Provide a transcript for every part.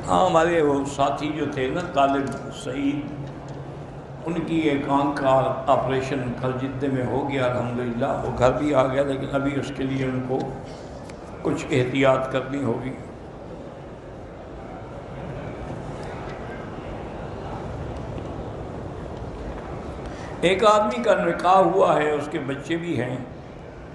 ہاں، ہمارے وہ ساتھی جو تھے نا طالب سعید، ان کی ایک آنکھ کا آپریشن کل جدے میں ہو گیا الحمدللہ، وہ گھر بھی آ گیا، لیکن ابھی اس کے لیے ان کو کچھ احتیاط کرنی ہوگی۔ ایک آدمی کا نکاح ہوا ہے، اس کے بچے بھی ہیں۔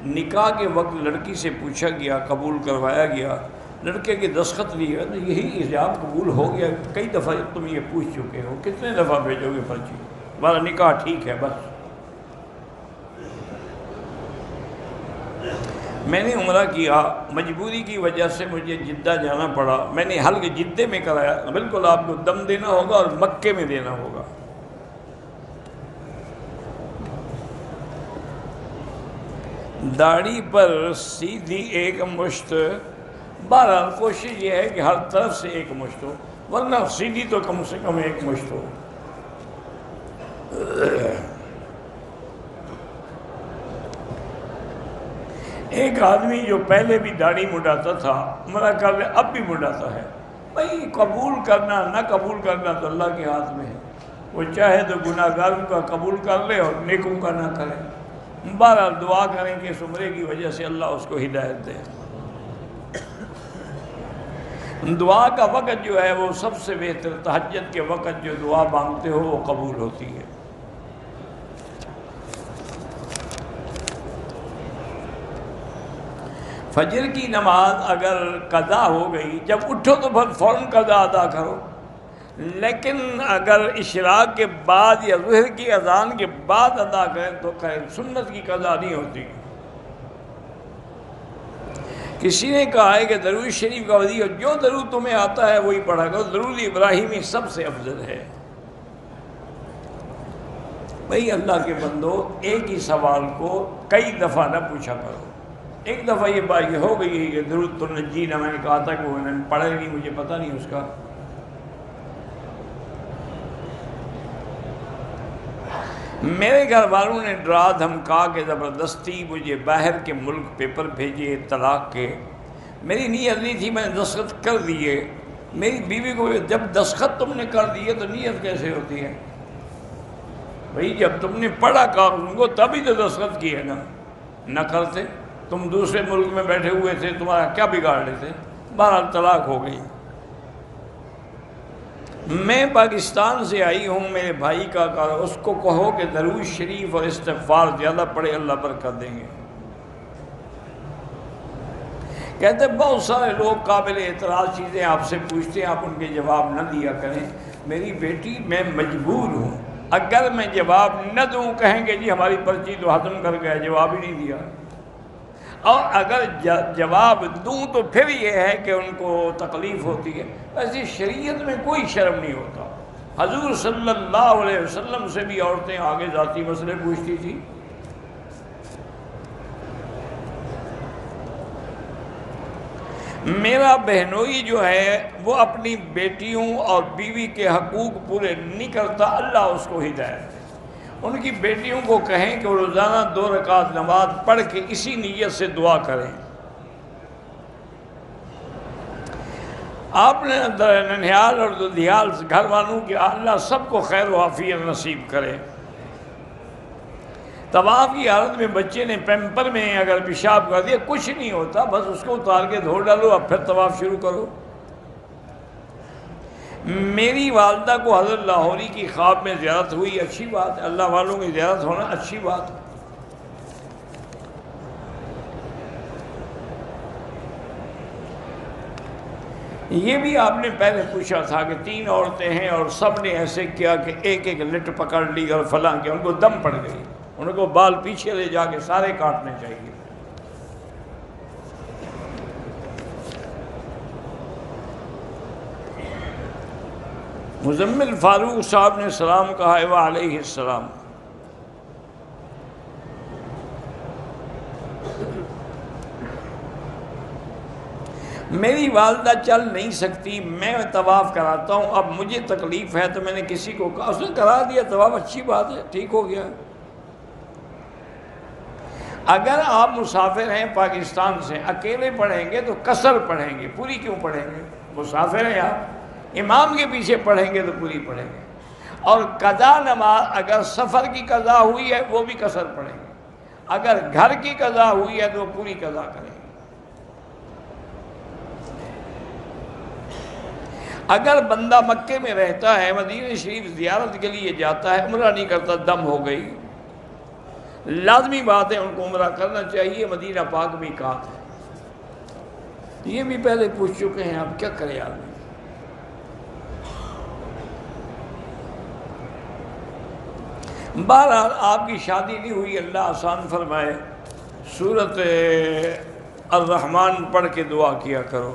نکاح کے وقت لڑکی سے پوچھا گیا، قبول کروایا گیا، لڑکے کے دستخط لیے تو یہی ایجاب قبول ہو گیا۔ کئی دفعہ تم یہ پوچھ چکے ہو، کتنے دفعہ بھیجو گے پرچی؟ ہمارا نکاح ٹھیک ہے بس۔ میں نے عمرہ کیا، مجبوری کی وجہ سے مجھے جدہ جانا پڑا، میں نے حلق جدے میں کرایا۔ بالکل آپ کو دم دینا ہوگا اور مکے میں دینا ہوگا۔ داڑھی پر سیدھی ایک مشت، بہرحال کوشش یہ ہے کہ ہر طرف سے ایک مشت ہو، ورنہ سیدھی تو کم سے کم ایک مشت ہو۔ ایک آدمی جو پہلے بھی داڑھی مڈاتا تھا، عمرہ کر لے اب بھی مڈاتا ہے۔ بھائی قبول کرنا نہ قبول کرنا تو اللہ کے ہاتھ میں ہے، وہ چاہے تو گناہ گاروں کا قبول کر لے اور نیکوں کا نہ کرے۔ بہرحال دعا کریں کہ اس عمرے کی وجہ سے اللہ اس کو ہدایت دے۔ دعا کا وقت جو ہے وہ سب سے بہتر، تہجد کے وقت جو دعا مانگتے ہو وہ قبول ہوتی ہے۔ فجر کی نماز اگر قضا ہو گئی، جب اٹھو تو پھر فوراً قضا ادا کرو، لیکن اگر اشراق کے بعد یا ظہر کی اذان کے بعد ادا کریں تو خیر، سنت کی قضا نہیں ہوتی۔ کسی نے کہا ہے کہ درود شریف کا وظیفہ جو درود تمہیں آتا ہے وہی پڑھا کرو، درود ابراہیمی سب سے افضل ہے۔ بھئی اللہ کے بندو، ایک ہی سوال کو کئی دفعہ نہ پوچھا کرو۔ ایک دفعہ یہ بات یہ ہو گئی ہے کہ درود تنجینا، میں نے کہا تھا کہ وہ انہوں نے پڑھا نہیں، مجھے پتہ نہیں اس کا۔ میرے گھر والوں نے ڈرا دھمکا کے زبردستی مجھے باہر کے ملک پیپر بھیجے طلاق کے۔ میری نیت نہیں تھی، میں نے دستخط کر دیے۔ میری بیوی کو جب دستخط تم نے کر دیے تو نیت کیسے ہوتی ہے؟ بھئی جب تم نے پڑھا قانون کو تبھی تو دستخط کیے نا، نہ کرتے تم دوسرے ملک میں بیٹھے ہوئے تھے، تمہارا کیا بگاڑ لیتے؟ بہرحال طلاق ہو گئی۔ میں پاکستان سے آئی ہوں، میرے بھائی کا کہا اس کو کہو کہ درود شریف اور استغفار زیادہ پڑھے، اللہ برکت دیں گے۔ کہتے بہت سارے لوگ قابل اعتراض چیزیں آپ سے پوچھتے ہیں، آپ ان کے جواب نہ دیا کریں۔ میری بیٹی میں مجبور ہوں، اگر میں جواب نہ دوں کہیں گے جی ہماری پرچی تو ختم کر گیا، جواب ہی نہیں دیا، اور اگر جواب دوں تو پھر یہ ہے کہ ان کو تکلیف ہوتی ہے۔ ایسی شریعت میں کوئی شرم نہیں ہوتا۔ حضور صلی اللہ علیہ وسلم سے بھی عورتیں آگے ذاتی مسئلے پوچھتی تھی۔ میرا بہنوئی جو ہے وہ اپنی بیٹیوں اور بیوی کے حقوق پورے نہیں کرتا، اللہ اس کو ہدایت دے۔ ان کی بیٹیوں کو کہیں کہ وہ روزانہ 2 رکعت نماز پڑھ کے اسی نیت سے دعا کریں۔ آپ نے ننھیال اور دودھیال گھر والوں کے اللہ سب کو خیر و عافیت نصیب کرے۔ طواف کی حالت میں بچے نے پیمپر میں اگر پیشاب کر دیا کچھ نہیں ہوتا، بس اس کو اتار کے دھو ڈالو، اب پھر طواف شروع کرو۔ میری والدہ کو حضرت لاہوری کی خواب میں زیارت ہوئی، اچھی بات ہے، اللہ والوں کی زیارت ہونا اچھی بات ہے۔ یہ بھی آپ نے پہلے پوچھا تھا کہ 3 عورتیں ہیں اور سب نے ایسے کیا کہ ایک ایک لٹ پکڑ لی اور فلاں کیا، ان کو دم پڑ گئی، ان کو بال پیچھے لے جا کے سارے کاٹنے چاہیے۔ مزمل فاروق صاحب نے سلام کہا ہے وعلیہ السلام۔ میری والدہ چل نہیں سکتی، میں طواف کراتا ہوں، اب مجھے تکلیف ہے تو میں نے کسی کو کہا، اس نے کرا دیا طواف، اچھی بات ہے، ٹھیک ہو گیا۔ اگر آپ مسافر ہیں پاکستان سے، اکیلے پڑھیں گے تو قصر پڑھیں گے، پوری کیوں پڑھیں گے؟ مسافر ہیں آپ، امام کے پیچھے پڑھیں گے تو پوری پڑھیں گے، اور قضا نماز اگر سفر کی قضا ہوئی ہے وہ بھی قصر پڑھیں گے، اگر گھر کی قضا ہوئی ہے تو پوری قضا کریں گے۔ اگر بندہ مکے میں رہتا ہے، مدینہ شریف زیارت کے لیے جاتا ہے، عمرہ نہیں کرتا، دم ہو گئی، لازمی بات ہے ان کو عمرہ کرنا چاہیے، مدینہ پاک میقات ہے۔ یہ بھی پہلے پوچھ چکے ہیں، اب کیا کرے آدمی۔ بہرحال آپ کی شادی نہیں ہوئی، اللہ آسان فرمائے، سورۃ الرحمن پڑھ کے دعا کیا کرو۔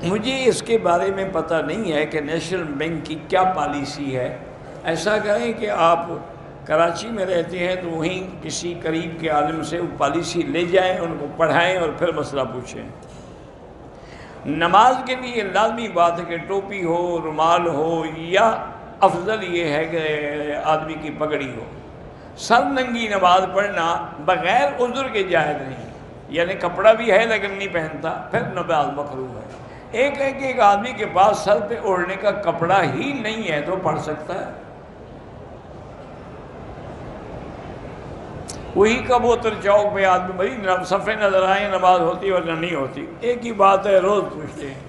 مجھے اس کے بارے میں پتہ نہیں ہے کہ نیشنل بینک کی کیا پالیسی ہے۔ ایسا کریں کہ آپ کراچی میں رہتے ہیں تو وہیں کسی قریب کے عالم سے وہ پالیسی لے جائیں، ان کو پڑھائیں اور پھر مسئلہ پوچھیں۔ نماز کے لیے لازمی بات ہے کہ ٹوپی ہو، رومال ہو، یا افضل یہ ہے کہ آدمی کی پگڑی ہو۔ سر ننگی نماز پڑھنا بغیر عذر کے جائز نہیں، یعنی کپڑا بھی ہے لیکن نہیں پہنتا، پھر نماز مکروہ ہے۔ ایک ہے کہ ایک آدمی کے پاس سر پہ اوڑھنے کا کپڑا ہی نہیں ہے تو پڑھ سکتا ہے، وہی کبوتر چوک پہ آدمی بھائی صفے نظر آئیں نماز ہوتی ورنہ نہیں ہوتی، ایک ہی بات ہے، روز پوچھتے ہیں۔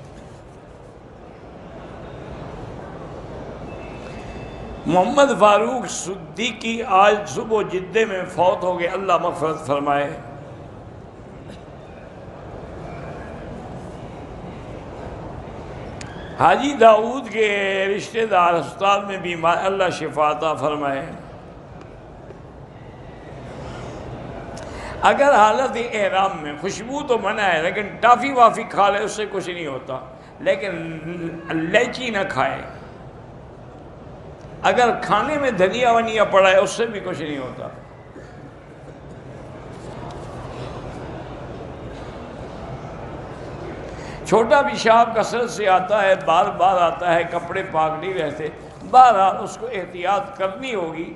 محمد فاروق صدیقی آج صبح جدے میں فوت ہو گئے، اللہ مغفرت فرمائے۔ حاجی داؤد کے رشتہ دار ہسپتال میں بیمار، اللہ شفا عطا فرمائے۔ اگر حالت احرام میں خوشبو تو منع ہے لیکن ٹافی وافی کھا لے اس سے کچھ نہیں ہوتا، لیکن الائچی نہ کھائے، اگر کھانے میں دھنیا ونیا پڑا ہے اس سے بھی کچھ نہیں ہوتا۔ چھوٹا پیشاب کثرت سے آتا ہے، بار بار آتا ہے، کپڑے پاک نہیں رہتے، بہرحال اس کو احتیاط کرنی ہوگی۔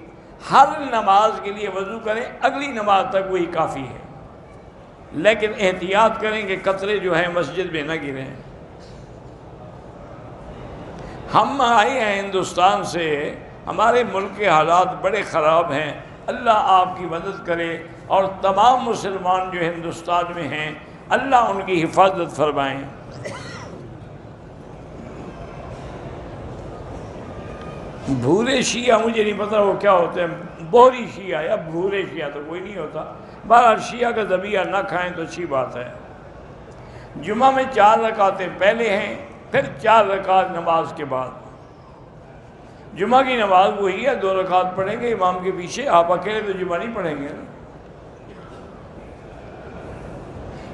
ہر نماز کے لیے وضو کریں، اگلی نماز تک وہی کافی ہے، لیکن احتیاط کریں کہ قطرے جو ہیں مسجد میں نہ گریں۔ ہم آئے ہیں ہندوستان سے، ہمارے ملک کے حالات بڑے خراب ہیں، اللہ آپ کی مدد کرے، اور تمام مسلمان جو ہندوستان میں ہیں اللہ ان کی حفاظت فرمائیں۔ بھورے شیعہ مجھے نہیں پتہ وہ کیا ہوتے ہیں، بہری شیعہ یا بھورے شیعہ تو کوئی نہیں ہوتا، بہرحال شیعہ کا ذبیحہ نہ کھائیں تو اچھی بات ہے۔ جمعہ میں 4 رکعتیں پہلے ہیں، پھر 4 رکعت نماز کے بعد۔ جمعہ کی نماز وہی ہے، 2 رکعت پڑھیں گے امام کے پیچھے، آپ اکیلے تو جمعہ نہیں پڑھیں گے۔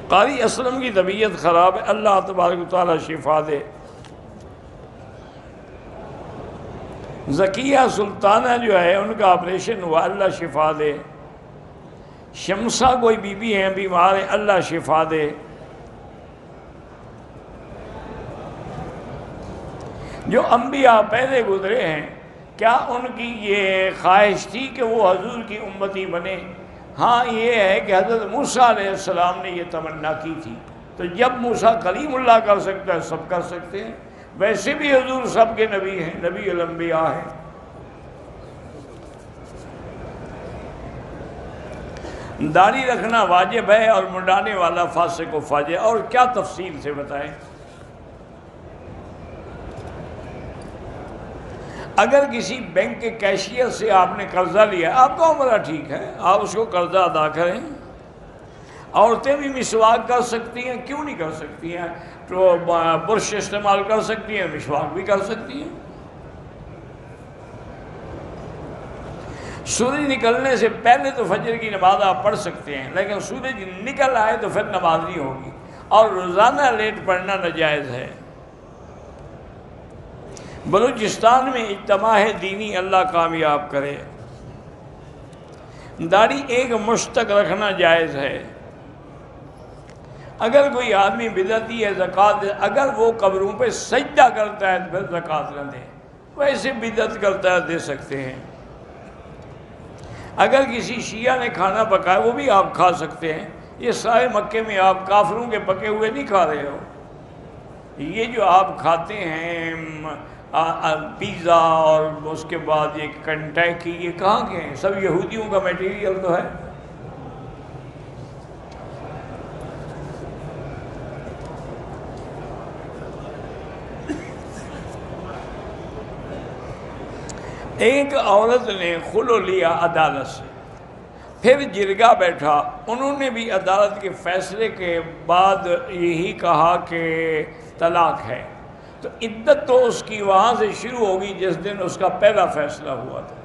قاری اسلم کی طبیعت خراب ہے، اللہ تبارک و تعالیٰ شفا دے۔ ذکیہ سلطانہ جو ہے ان کا آپریشن ہوا، اللہ شفا دے۔ شمسہ کوئی بی بی ہیں بیمار ہیں، اللہ شفا دے۔ جو انبیاء پہلے گزرے ہیں کیا ان کی یہ خواہش تھی کہ وہ حضور کی امتی بنے؟ ہاں یہ ہے کہ حضرت موسیٰ علیہ السلام نے یہ تمنا کی تھی، تو جب موسیٰ کلیم اللہ کر سکتا ہے سب کر سکتے ہیں، ویسے بھی حضور سب کے نبی ہیں، نبی الانبیاء ہیں۔ داڑھی رکھنا واجب ہے اور منڈانے والا فاسق و فاجر، اور کیا تفصیل سے بتائیں۔ اگر کسی بینک کے کیشیئر سے آپ نے قرضہ لیا، آپ کا عمرہ ٹھیک ہے، آپ اس کو قرضہ ادا کریں۔ عورتیں بھی مسواک کر سکتی ہیں، کیوں نہیں کر سکتی ہیں؟ تو برش استعمال کر سکتی ہیں، مسواک بھی کر سکتی ہیں۔ سورج نکلنے سے پہلے تو فجر کی نماز آپ پڑھ سکتے ہیں، لیکن سورج نکل آئے تو پھر نماز نہیں ہوگی، اور روزانہ لیٹ پڑھنا ناجائز ہے۔ بلوچستان میں اجتماع دینی، اللہ کامیاب کرے۔ داڑھی ایک مشت تک رکھنا جائز ہے۔ اگر کوئی آدمی بدعتی ہے زکوٰۃ، اگر وہ قبروں پہ سجدہ کرتا ہے تو پھر زکوٰۃ نہ دے، ویسے بدعت کرتا ہے دے سکتے ہیں۔ اگر کسی شیعہ نے کھانا پکایا وہ بھی آپ کھا سکتے ہیں، یہ سارے مکے میں آپ کافروں کے پکے ہوئے نہیں کھا رہے ہو۔ یہ جو آپ کھاتے ہیں پیزا اور اس کے بعد یہ کنٹیکی، یہ کہاں کے ہیں؟ سب یہودیوں کا میٹیریل تو ہے۔ ایک عورت نے خلو لیا عدالت سے، پھر جرگہ بیٹھا، انہوں نے بھی عدالت کے فیصلے کے بعد یہی کہا کہ طلاق ہے، تو عدت تو اس کی وہاں سے شروع ہوگی جس دن اس کا پہلا فیصلہ ہوا تھا۔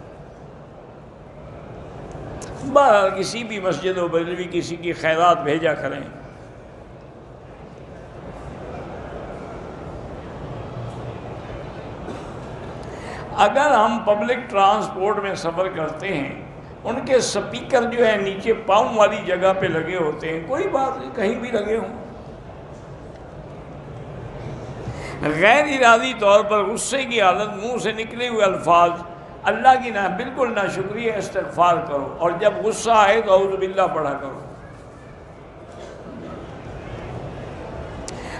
بہرحال کسی بھی مسجد و بدلوی کسی کی خیرات بھیجا کریں۔ اگر ہم پبلک ٹرانسپورٹ میں سفر کرتے ہیں، ان کے سپیکر جو ہے نیچے پاؤں والی جگہ پہ لگے ہوتے ہیں، کوئی بات نہیں، کہیں بھی لگے ہوں، غیر ارادی طور پر غصے کی حالت منہ سے نکلے ہوئے الفاظ اللہ کی نہ بالکل نہ شکریہ استغفار کرو، اور جب غصہ آئے تو اعوذ باللہ پڑھا کرو۔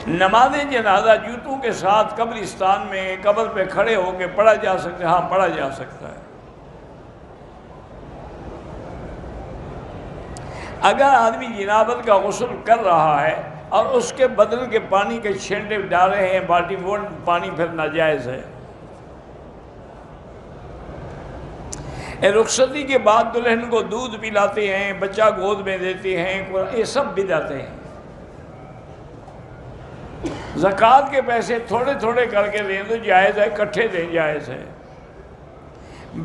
نماز جنازہ جوتوں کے ساتھ قبرستان میں قبر پہ کھڑے ہو کے پڑھا جا سکتا ہے؟ ہاں پڑھا جا سکتا ہے۔ اگر آدمی جنابت کا غسل کر رہا ہے اور اس کے بدن کے پانی کے چھینٹے ڈال رہے ہیں بالٹی، وہ پانی پھر ناجائز ہے۔ رخصتی کے بعد دلہن کو دودھ پلاتے ہیں، بچہ گود میں دیتے ہیں، یہ سب بدعتیں ہیں۔ زکوٰۃ کے پیسے تھوڑے تھوڑے کر کے دیں تو جائز ہے، کٹھے دیں جائز ہے۔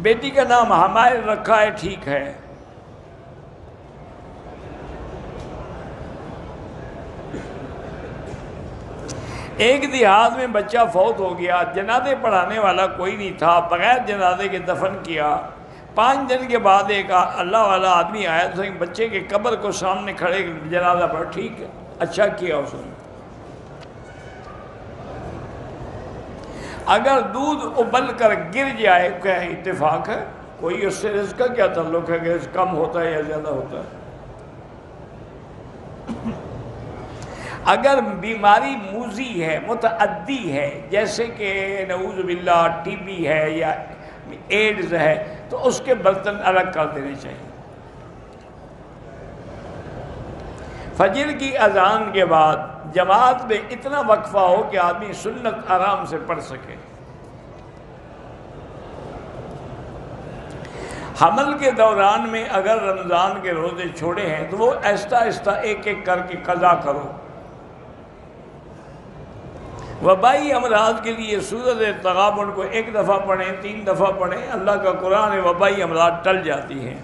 بیٹی کا نام حمائل رکھا ہے، ٹھیک ہے۔ ایک دیہات میں بچہ فوت ہو گیا، جنازے پڑھانے والا کوئی نہیں تھا، بغیر جنازے کے دفن کیا۔ 5 دن کے بعد ایک اللہ والا آدمی آیا تو بچے کے قبر کو سامنے کھڑے جنازہ پڑھ، ٹھیک ہے، اچھا کیا اس نے۔ اگر دودھ ابل کر گر جائے کیا اتفاق ہے؟ کوئی اس سے رزق کا کیا تعلق ہے کہ رزق کم ہوتا ہے یا زیادہ ہوتا ہے؟ اگر بیماری موذی ہے، متعدی ہے، جیسے کہ نعوذ باللہ ٹی بی ہے یا ایڈز ہے، تو اس کے برتن الگ کر دینے چاہیے۔ فجر کی اذان کے بعد جماعت میں اتنا وقفہ ہو کہ آدمی سنت آرام سے پڑھ سکے۔ حمل کے دوران میں اگر رمضان کے روزے چھوڑے ہیں تو وہ آہستہ آہستہ ایک ایک کر کے قضا کرو۔ وبائی امراض کے لیے سورۃ تغابن کو 1 دفعہ پڑھیں، 3 دفعہ پڑھیں، اللہ کا قرآن ہے، وبائی امراض ٹل جاتی ہیں۔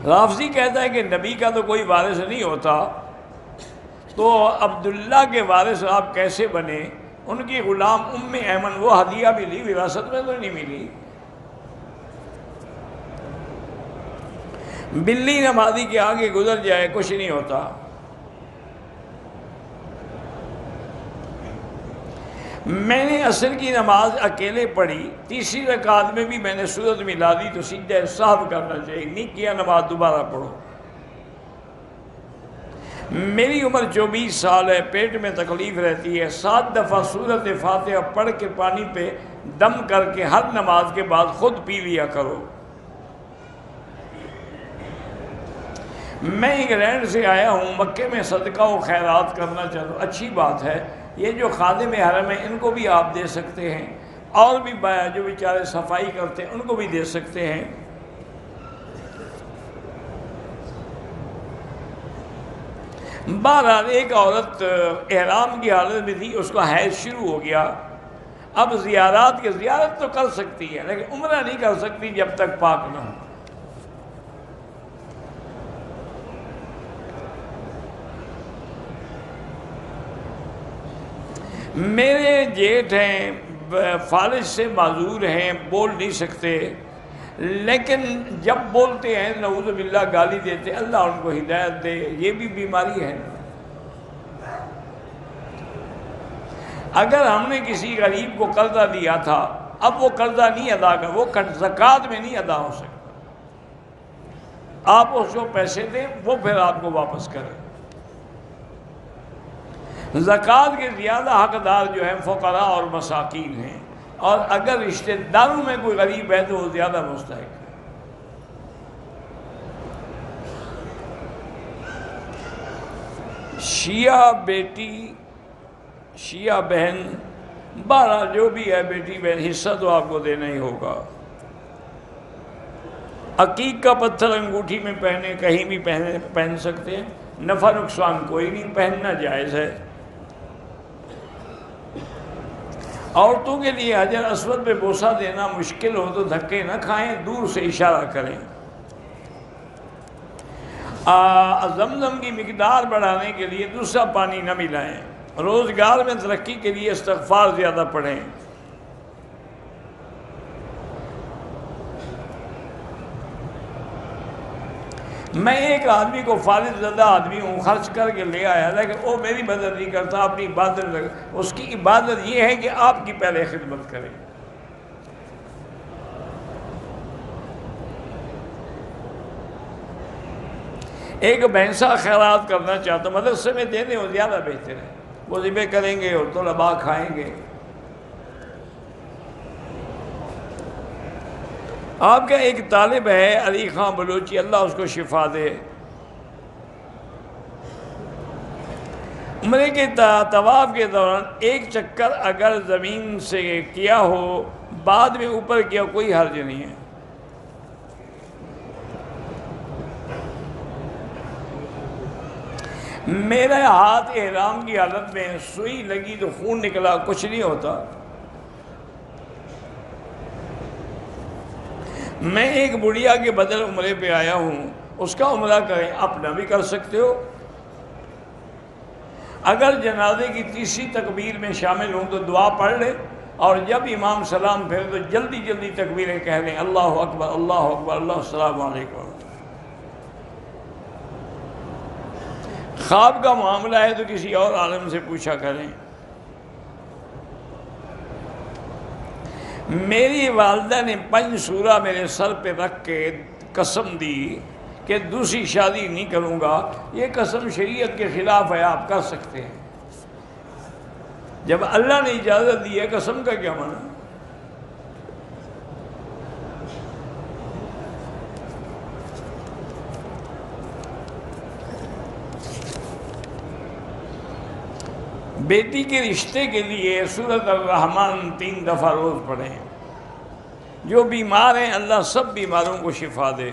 رافضی کہتا ہے کہ نبی کا تو کوئی وارث نہیں ہوتا، تو عبداللہ کے وارث آپ کیسے بنے؟ ان کی غلام ام ایمن وہ ہدیہ ملی، وراثت میں تو نہیں ملی۔ بلی نمازی کے آگے گزر جائے کچھ نہیں ہوتا۔ میں نے عصر کی نماز اکیلے پڑھی، تیسری رکعت میں بھی میں نے سورت ملا دی تو سجدہ سہو کرنا چاہیے، نہیں کیا نماز دوبارہ پڑھو۔ میری عمر 24 سال ہے، پیٹ میں تکلیف رہتی ہے، 7 دفعہ سورت فاتحہ پڑھ کے پانی پہ دم کر کے ہر نماز کے بعد خود پی لیا کرو۔ میں انگلینڈ سے آیا ہوں، مکے میں صدقہ و خیرات کرنا چاہتا ہوں، اچھی بات ہے، یہ جو خادم حرم ہیں ان کو بھی آپ دے سکتے ہیں، اور بھی جو بیچارے صفائی کرتے ہیں ان کو بھی دے سکتے ہیں۔ بہرحال ایک عورت احرام کی حالت میں تھی، اس کا حیض شروع ہو گیا، اب زیارت تو کر سکتی ہے لیکن عمرہ نہیں کر سکتی جب تک پاک نہ ہو۔ میرے جیٹھ ہیں، فالج سے معذور ہیں، بول نہیں سکتے، لیکن جب بولتے ہیں نعوذ باللہ گالی دیتے، اللہ ان کو ہدایت دے، یہ بھی بیماری ہے۔ اگر ہم نے کسی غریب کو قرضہ دیا تھا، اب وہ قرضہ نہیں ادا کر، وہ زکوٰۃ میں نہیں ادا ہو سکتا، آپ اس کو پیسے دیں، وہ پھر آپ کو واپس کرے۔ زکوٰۃ کے زیادہ حقدار جو ہیں فقراء اور مساکین ہیں، اور اگر رشتہ داروں میں کوئی غریب ہے تو وہ زیادہ مستحق ہے۔ شیعہ بیٹی، شیعہ بہن، بارہ جو بھی ہے بیٹی بہن، حصہ تو آپ کو دینا ہی ہوگا۔ عقیق کا پتھر انگوٹھی میں پہنے، کہیں بھی پہن سکتے ہیں، نفع نقصان کوئی نہیں، پہننا جائز ہے۔ عورتوں کے لیے حجر اسود پہ بوسہ دینا مشکل ہو تو دھکے نہ کھائیں، دور سے اشارہ کریں۔ زمزم کی مقدار بڑھانے کے لیے دوسرا پانی نہ ملائیں۔ روزگار میں ترقی کے لیے استغفار زیادہ پڑھیں۔ میں ایک آدمی کو فارغ زدہ آدمی ہوں، خرچ کر کے لے آیا، لیکن وہ میری مدد نہیں کرتا، اپنی عبادت لگا۔ اس کی عبادت یہ ہے کہ آپ کی پہلے خدمت کرے۔ ایک بھینسا خیرات کرنا چاہتا ہوں، مدرسے میں دے دیں، وہ زیادہ بہتر ہے، وہ ذبح کریں گے اور طلباء کھائیں گے۔ آپ کا ایک طالب ہے علی خان بلوچی، اللہ اس کو شفا دے، عمرے کے طواف کے دوران ایک چکر اگر زمین سے کیا ہو، بعد میں اوپر کیا، کوئی حرج نہیں ہے۔ میرا ہاتھ احرام کی حالت میں سوئی لگی تو خون نکلا، کچھ نہیں ہوتا۔ میں ایک بڑھیا کے بدل عمرے پہ آیا ہوں، اس کا عمرہ کریں، اپنا بھی کر سکتے ہو۔ اگر جنازے کی تیسری تکبیر میں شامل ہوں تو دعا پڑھ لیں، اور جب امام سلام پھیرے تو جلدی جلدی تکبیریں کہہ لیں، اللہ اکبر اللہ اکبر، اللہ السلام علیکم۔ خواب کا معاملہ ہے تو کسی اور عالم سے پوچھا کریں۔ میری والدہ نے 5 سورہ میرے سر پہ رکھ کے قسم دی کہ دوسری شادی نہیں کروں گا، یہ قسم شریعت کے خلاف ہے، آپ کر سکتے ہیں۔ جب اللہ نے اجازت دی ہے، قسم کا کیا معنی؟ بیٹی کے رشتے کے لیے سورۃ الرحمن 3 دفعہ روز پڑھیں۔ جو بیمار ہیں اللہ سب بیماروں کو شفا دے۔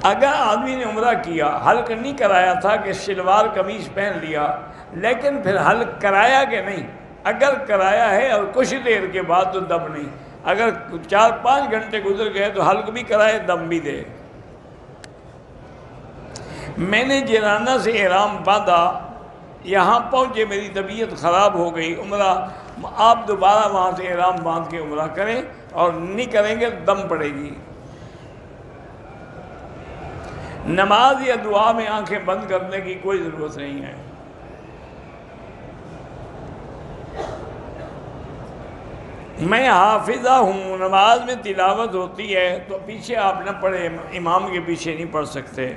اگر آدمی نے عمرہ کیا، حلق نہیں کرایا تھا کہ شلوار قمیض پہن لیا، لیکن پھر حلق کرایا کہ نہیں؟ اگر کرایا ہے اور کچھ دیر کے بعد تو دم نہیں، اگر 4-5 گھنٹے گزر گئے تو حلق بھی کرائے، دم بھی دے۔ میں نے جیرانہ سے احرام باندھا، یہاں پہنچے میری طبیعت خراب ہو گئی، عمرہ آپ دوبارہ وہاں سے احرام باندھ کے عمرہ کریں، اور نہیں کریں گے دم پڑے گی۔ نماز یا دعا میں آنکھیں بند کرنے کی کوئی ضرورت نہیں ہے۔ میں حافظہ ہوں، نماز میں تلاوت ہوتی ہے تو پیچھے آپ نہ پڑھیں، امام کے پیچھے نہیں پڑھ سکتے۔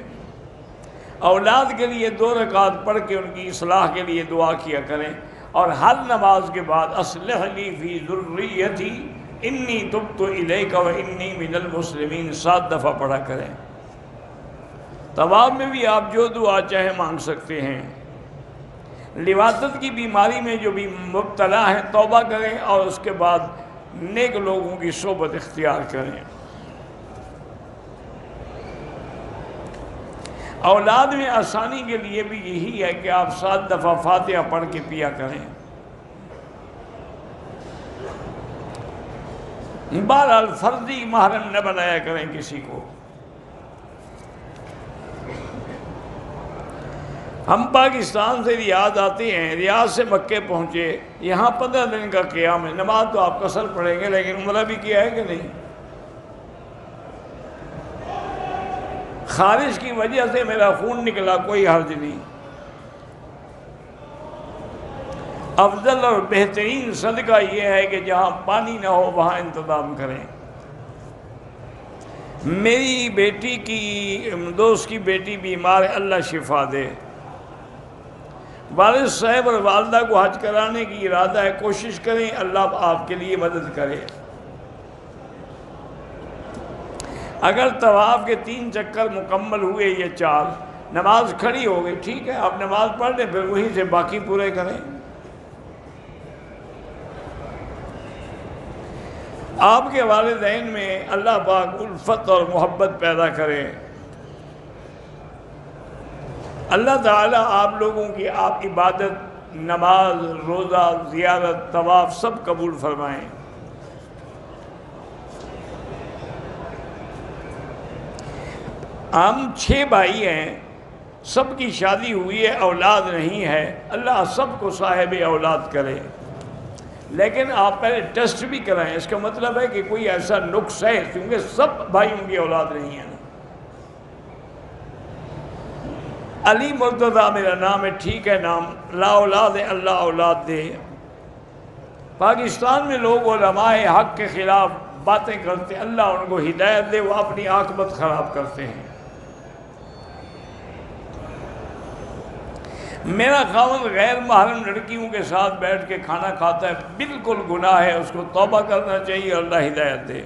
اولاد کے لیے 2 رکعت پڑھ کے ان کی اصلاح کے لیے دعا کیا کریں، اور ہر نماز کے بعد اصلح لی فی ذریتی انی تبت الیک و انی من المسلمین 7 دفعہ پڑھا کریں۔ طواف میں بھی آپ جو دعا چاہیں مانگ سکتے ہیں۔ لواطت کی بیماری میں جو بھی مبتلا ہیں توبہ کریں، اور اس کے بعد نیک لوگوں کی صحبت اختیار کریں۔ اولاد میں آسانی کے لیے بھی یہی ہے کہ آپ 7 دفعہ فاتحہ پڑھ کے پیا کریں۔ بہرحال فرضی محرم نہ بنایا کریں کسی کو۔ ہم پاکستان سے ریاض آتے ہیں، ریاض سے مکے پہنچے، یہاں 15 دن کا قیام ہے، نماز تو آپ قصر پڑھیں گے، لیکن عمرہ بھی کیا ہے کہ نہیں؟ خارش کی وجہ سے میرا خون نکلا، کوئی حرج نہیں، افضل اور بہترین صدقہ یہ ہے کہ جہاں پانی نہ ہو وہاں انتظام کریں۔ میری بیٹی کی دوست کی بیٹی بیمار ہے، اللہ شفا دے۔ والد صاحب اور والدہ کو حج کرانے کی ارادہ ہے، کوشش کریں اللہ آپ کے لیے مدد کرے۔ اگر طواف کے 3 چکر مکمل ہوئے یا 4، نماز کھڑی ہو گئی، ٹھیک ہے، آپ نماز پڑھ لیں، پھر وہیں سے باقی پورے کریں۔ آپ کے والدین میں اللہ پاک الفت اور محبت پیدا کرے۔ اللہ تعالیٰ آپ لوگوں کی آپ عبادت، نماز، روزہ، زیارت، طواف سب قبول فرمائیں۔ ہم 6 بھائی ہیں، سب کی شادی ہوئی ہے، اولاد نہیں ہے، اللہ سب کو صاحب اولاد کرے، لیکن آپ پہلے ٹیسٹ بھی کرائیں۔ اس کا مطلب ہے کہ کوئی ایسا نقص ہے، کیونکہ سب بھائیوں کی اولاد نہیں ہے۔ علی مرتضیٰ میرا نام ہے، ٹھیک ہے، نام لا اولاد ہے، اللہ اولاد دے۔ پاکستان میں لوگ علماء حق کے خلاف باتیں کرتے ہیں، اللہ ان کو ہدایت دے، وہ اپنی عاقبت خراب کرتے ہیں۔ میرا خاوند غیر محرم لڑکیوں کے ساتھ بیٹھ کے کھانا کھاتا ہے، بالکل گناہ ہے، اس کو توبہ کرنا چاہیے، اللہ ہدایت دے۔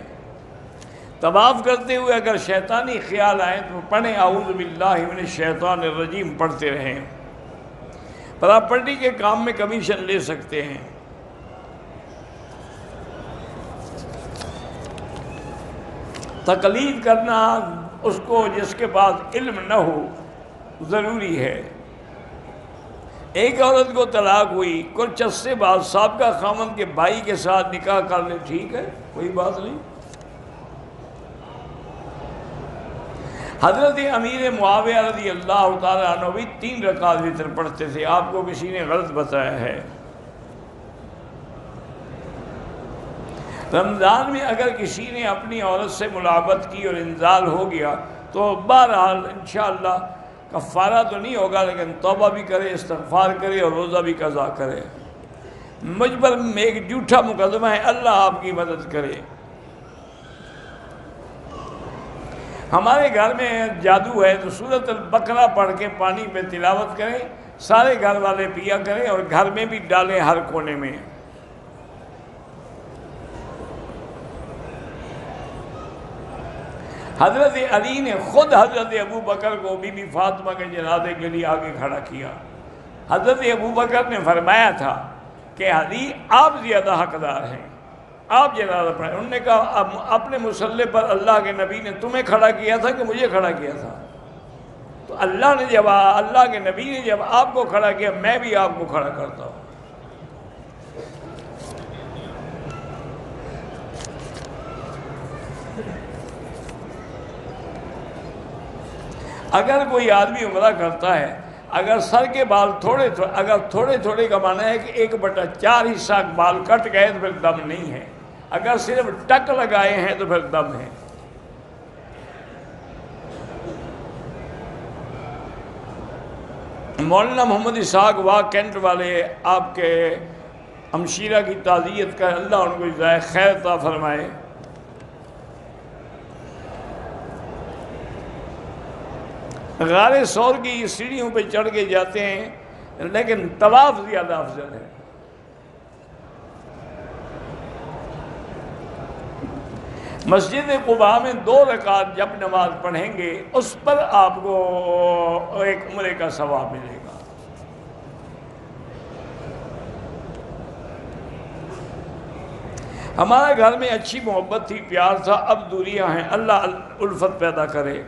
طواف کرتے ہوئے اگر شیطانی خیال آئیں تو پڑھیں اعوذ باللہ من الشیطان الرجیم، پڑھتے رہیں۔ پراپرٹی کے کام میں کمیشن لے سکتے ہیں۔ تقلید کرنا اس کو جس کے پاس علم نہ ہو ضروری ہے۔ ایک عورت کو طلاق ہوئی، کچھ عرصے بعد سابقہ خاوند کے بھائی کے ساتھ نکاح کر لے، ٹھیک ہے، کوئی بات نہیں۔ حضرت امیر معاویہ رضی اللہ تعالیٰ عنہ بھی 3 رکعت وتر پڑھتے تھے، آپ کو کسی نے غلط بتایا ہے۔ رمضان میں اگر کسی نے اپنی عورت سے ملاقات کی اور انزال ہو گیا تو بہرحال انشاءاللہ کفارہ تو نہیں ہوگا، لیکن توبہ بھی کرے، استغفار کرے اور روزہ بھی قضا کرے۔ مجھ پر ایک جھوٹا مقدمہ ہے، اللہ آپ کی مدد کرے۔ ہمارے گھر میں جادو ہے تو سورۃ البقرہ پڑھ کے پانی پہ تلاوت کریں، سارے گھر والے پیا کریں اور گھر میں بھی ڈالیں ہر کونے میں۔ حضرت علی نے خود حضرت ابو بکر کو بی بی فاطمہ کے جنازے کے لیے آگے کھڑا کیا۔ حضرت ابو بکر نے فرمایا تھا کہ علی آپ زیادہ حقدار ہیں، آپ جنازہ پڑھیں۔ انہوں نے کہا اپنے مصلی پر اللہ کے نبی نے تمہیں کھڑا کیا تھا کہ مجھے کھڑا کیا تھا؟ تو اللہ کے نبی نے جب آپ کو کھڑا کیا، میں بھی آپ کو کھڑا کرتا ہوں۔ اگر کوئی آدمی عمرہ کرتا ہے، اگر سر کے بال تھوڑے تھوڑے کا معنی ہے کہ 1/4 حصہ بال کٹ گئے تو پھر دم نہیں ہے، اگر صرف ٹک لگائے ہیں تو پھر دم ہے۔ مولانا محمد اسحاق واہ کینٹ والے آپ کے ہمشیرہ کی تعزیت کر، اللہ ان کو جزائے خیر عطا فرمائے۔ غار ثور کی سیڑھیوں پہ چڑھ کے جاتے ہیں، لیکن طواف زیادہ افضل ہے۔ مسجد قباء میں 2 رکعت جب نماز پڑھیں گے اس پر آپ کو ایک عمرے کا ثواب ملے گا۔ ہمارے گھر میں اچھی محبت تھی، پیار تھا، اب دوریاں ہیں، اللہ الفت پیدا کرے۔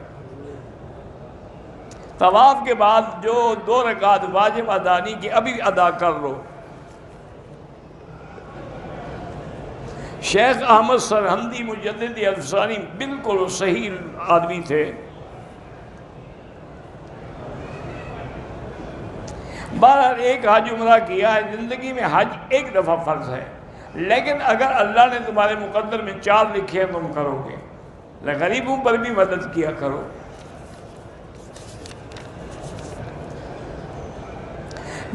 طواف کے بعد جو 2 رکعت واجب ادا نہیں کی، ابھی ادا کر لو۔ شیخ احمد سرہندی مجدد الفسانی بالکل صحیح آدمی تھے۔ بہرحال ایک حج عمرہ کیا ہے، زندگی میں حج ایک دفعہ فرض ہے، لیکن اگر اللہ نے تمہارے مقدر میں 4 لکھے ہیں تم کرو گے۔ غریبوں پر بھی مدد کیا کرو۔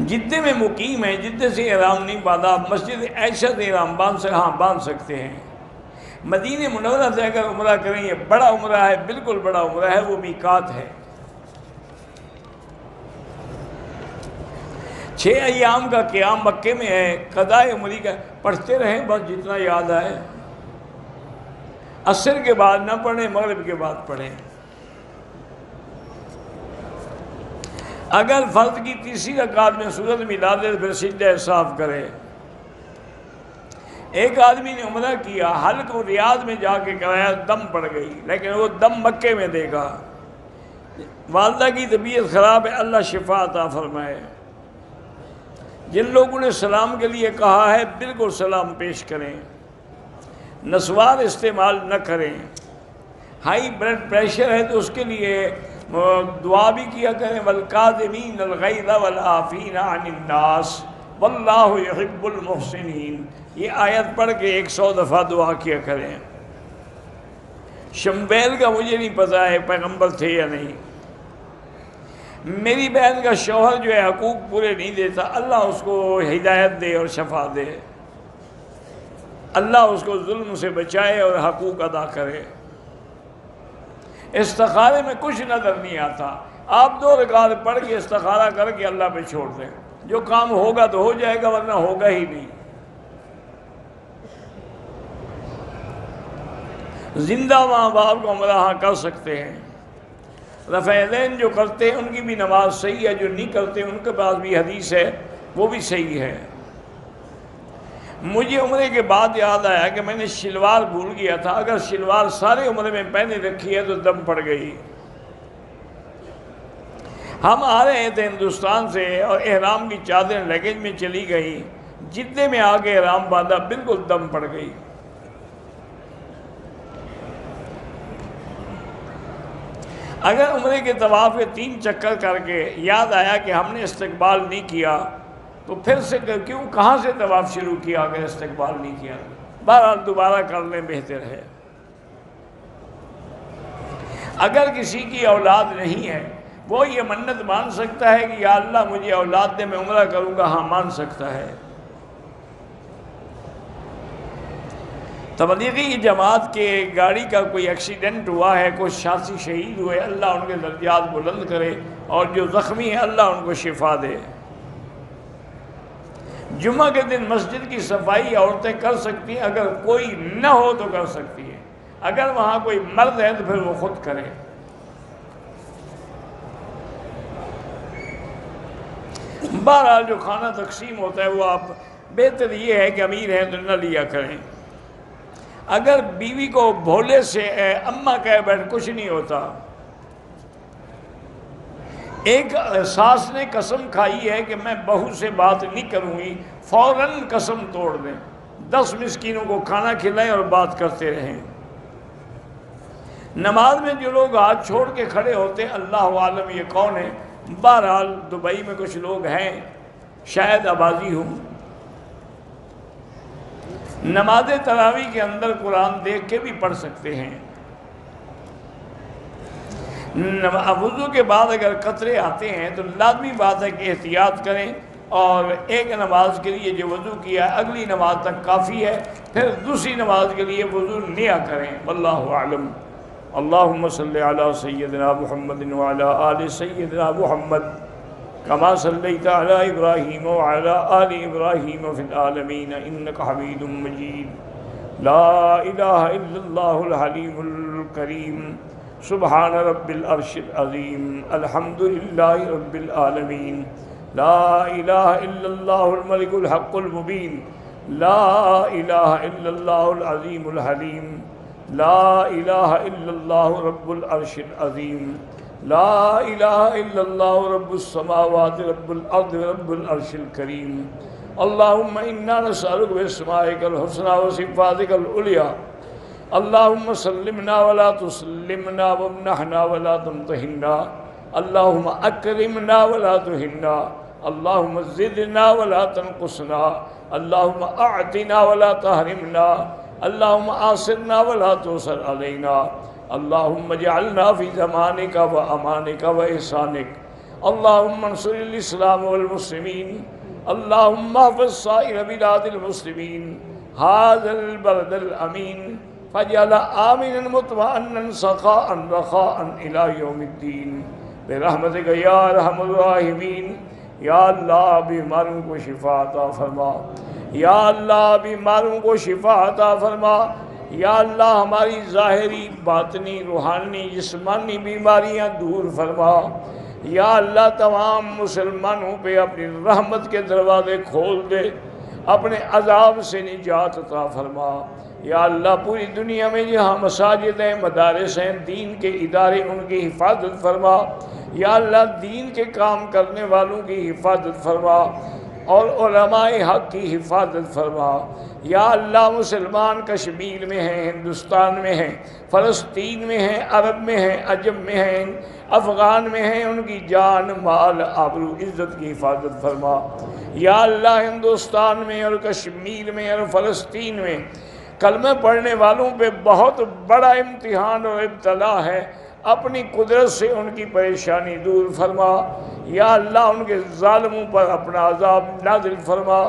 جدے میں مقیم ہیں، جدے سے احرام نہیں باندھا، مسجد عائشہ سے احرام باندھ سکتے ہیں۔ مدینہ منورہ سے اگر عمرہ کریں، یہ بڑا عمرہ ہے، بالکل بڑا عمرہ ہے، وہ میقات ہے۔ 6 ایام کا قیام مکے میں ہے، قضاء عمری کا پڑھتے رہیں بس جتنا یاد آئے، عصر کے بعد نہ پڑھیں، مغرب کے بعد پڑھیں۔ اگر فرض کی تیسری رکعت میں سورت ملا دے تو پھر سجدہ صاف کرے۔ ایک آدمی نے عمرہ کیا، حلق و ریاض میں جا کے کرایا، دم پڑ گئی، لیکن وہ دم مکے میں دے گا۔ والدہ کی طبیعت خراب ہے، اللہ شفا عطا فرمائے۔ جن لوگوں نے سلام کے لیے کہا ہے بالکل سلام پیش کریں، نسوار استعمال نہ کریں۔ ہائی بلڈ پریشر ہے تو اس کے لیے دعا بھی کیا کریں، والکاظمین الغیظ والعافین عن الناس واللہ یحب المحسنین۔ یہ آیت پڑھ کے 100 دفعہ دعا کیا کریں۔ شمویل کا مجھے نہیں پتا ہے پیغمبر تھے یا نہیں۔ میری بہن کا شوہر جو ہے حقوق پورے نہیں دیتا، اللہ اس کو ہدایت دے اور شفا دے، اللہ اس کو ظلم سے بچائے اور حقوق ادا کرے۔ استخارے میں کچھ نظر نہیں آتا، آپ 2 رکعت پڑھ کے استخارہ کر کے اللہ پہ چھوڑ دیں، جو کام ہوگا تو ہو جائے گا، ورنہ ہوگا ہی نہیں۔ زندہ ماں باپ کو عمرہ کر سکتے ہیں، رفع یدین جو کرتے ہیں ان کی بھی نماز صحیح ہے، جو نہیں کرتے ان کے پاس بھی حدیث ہے، وہ بھی صحیح ہے۔ مجھے عمرے کے بعد یاد آیا کہ میں نے شلوار بھول گیا تھا، اگر شلوار سارے عمرے میں پہنے رکھی ہے تو دم پڑ گئی۔ ہم آ رہے تھے ہندوستان سے اور احرام کی چادر لگیج میں چلی گئی، جدے میں آ کے احرام باندھا، بالکل دم پڑ گئی۔ اگر عمرے کے طواف کے 3 چکر کر کے یاد آیا کہ ہم نے استقبال نہیں کیا تو پھر سے کیوں، کہاں سے طواف شروع کیا اگر استقبال نہیں کیا؟ بہرحال دوبارہ کر لیں، بہتر ہے۔ اگر کسی کی اولاد نہیں ہے وہ یہ منت مان سکتا ہے کہ یا اللہ مجھے اولاد دے، میں عمرہ کروں گا، ہاں مان سکتا ہے۔ تبلیغی جماعت کے گاڑی کا کوئی ایکسیڈنٹ ہوا ہے، کوئی ساتھی شہید ہوئے، اللہ ان کے درجات بلند کرے، اور جو زخمی ہیں اللہ ان کو شفا دے۔ جمعہ کے دن مسجد کی صفائی عورتیں کر سکتی ہیں، اگر کوئی نہ ہو تو کر سکتی ہیں، اگر وہاں کوئی مرد ہے تو پھر وہ خود کرے۔ بہرحال جو کھانا تقسیم ہوتا ہے وہ آپ، بہتر یہ ہے کہ امیر ہیں تو نہ لیا کریں۔ اگر بیوی کو بھولے سے اماں کہہ بیٹھ کچھ نہیں ہوتا۔ ایک ساس نے قسم کھائی ہے کہ میں بہو سے بات نہیں کروں گی، فوراً قسم توڑ دیں، 10 مسکینوں کو کھانا کھلائیں اور بات کرتے رہیں۔ نماز میں جو لوگ ہاتھ چھوڑ کے کھڑے ہوتے ہیں، اللہ عالم یہ کون ہے، بہرحال دبئی میں کچھ لوگ ہیں، شاید آبادی ہوں۔ نماز تراویح کے اندر قرآن دیکھ کے بھی پڑھ سکتے ہیں۔ وضو کے بعد اگر قطرے آتے ہیں تو لازمی بات ہے کہ احتیاط کریں، اور ایک نماز کے لیے جو وضو کیا ہے اگلی نماز تک کافی ہے، پھر دوسری نماز کے لیے وضو نیا کریں۔ واللہ اعلم۔ اللہم صلی علی سیدنا محمد وعلی آل سیدنا محمد کما صلیت علی ابراہیم وعلی آل ابراہیم فی العالمین انک حمید مجید۔ لا الہ الا اللہ الحلیم الکریم، سبحان رب العرش العظیم، الحمدللہ رب العالمین، لا الہ الا اللہ الملک الحق المبین، لا الہ الا اللہ العظیم الحلیم، لا الہ الا اللہ رب العرش العظیم، لا الہ الا اللہ رب السماوات رب الارض رب العرش الکریم۔ اللہم انا نسألک باسمائک الحسنى وصفاتک العلیٰ، اللہم سلمنا ولا تسلمنا وامنحنا ولا تمتحنا، اللہم اکرمنا ولا تہنا، اللہم زدنا ولا تنقصنا، اللہم اعطنا ولا تحرمنا، اللہم آثرنا ولا تؤثر علینا، اللہم اجعلنا فی زمانک و امانک و احسانک، اللهم انصر الإسلام والمسلمين، اللهم احفظ سائر بلاد المسلمين هذا البلد الأمين فاجعل آمنا مطمئنا سخاء رخاء إلى يوم الدين برحمتك یا ارحم الراحمین۔ یا اللہ بیماروں کو شفا عطا فرما، یا اللہ بیماروں کو شفا عطا فرما، یا اللہ ہماری ظاہری باطنی روحانی جسمانی بیماریاں دور فرما، یا اللہ تمام مسلمانوں پہ اپنی رحمت کے دروازے کھول دے، اپنے عذاب سے نجات عطا فرما۔ یا اللہ پوری دنیا میں جہاں مساجد ہیں، مدارس ہیں، دین کے ادارے، ان کی حفاظت فرما۔ یا اللہ دین کے کام کرنے والوں کی حفاظت فرما اور علماء حق کی حفاظت فرما۔ یا اللہ مسلمان کشمیر میں ہیں، ہندوستان میں ہیں، فلسطین میں ہیں، عرب میں ہیں، عجم میں ہیں، افغان میں ہیں، ان کی جان مال آبرو عزت کی حفاظت فرما۔ یا اللہ ہندوستان میں اور کشمیر میں اور فلسطین میں کلمہ پڑھنے والوں پہ بہت بڑا امتحان اور ابتلا ہے، اپنی قدرت سے ان کی پریشانی دور فرما۔ یا اللہ ان کے ظالموں پر اپنا عذاب نازل فرما۔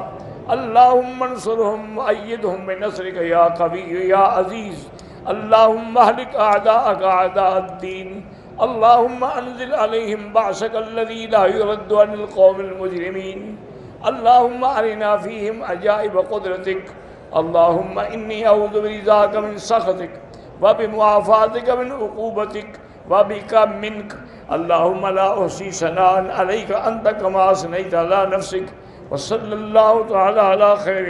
اللہم انصرہم ایدہم بنصرک یا قوی یا عزیز، اللہم اہلک اعداءک اعداء الدین، اللہم انزل علیہم بعثک الذی لا یرد عن القوم المجرمین، اللہم ارنا فیہم عجائب قدرتک، اللہم انی اعوذ برضاک من سخطک وبمعافاتک من عقوبتک وبک منک، اللہم لا احصی ثناء علیک انت کما اثنیت علی نفسک، وصلی اللہ تعالی علی خیر